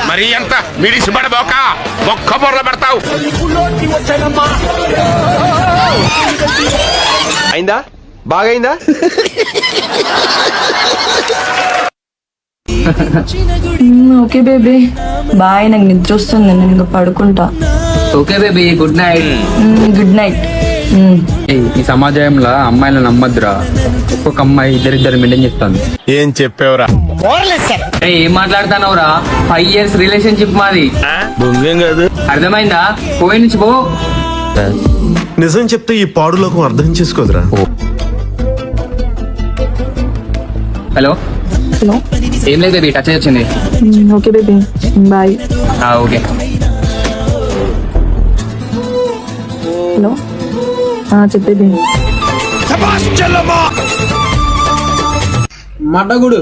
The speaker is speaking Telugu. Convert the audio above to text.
మరి ఎంత మిడిసి పడబోక ఒక్క బొర్ర పెడతావు. అయిందా? బాగైందా? ఓకే బేబీ బాయ్, నాకు నిద్ర వస్తుంది, నేను ఇంకా పడుకుంటా. Okay baby, good night. Good night. ఈ సమాజంలో అమ్మాయిలను నమ్మద్దురా. ఒక్కొక్క అమ్మాయి ఇద్దరిద్దరు మెయింటైన్ చేస్తాను. ఏం చెప్పావురా? ఏం మాట్లాడుతున్నావురా? 5 years రిలేషన్షిప్ మాది. బొంగేం కాదు. అర్థమైందా? పోయి నుంచి పో. నిజం చెప్తే ఈ పాడులోకం అర్థం చేసుకోదురా. Hello hello. ఏం లేదు బేబీ, టచ్ వచ్చింది. Okay baby bye. Okay. Hello చెప్పేది మడ్డగుడు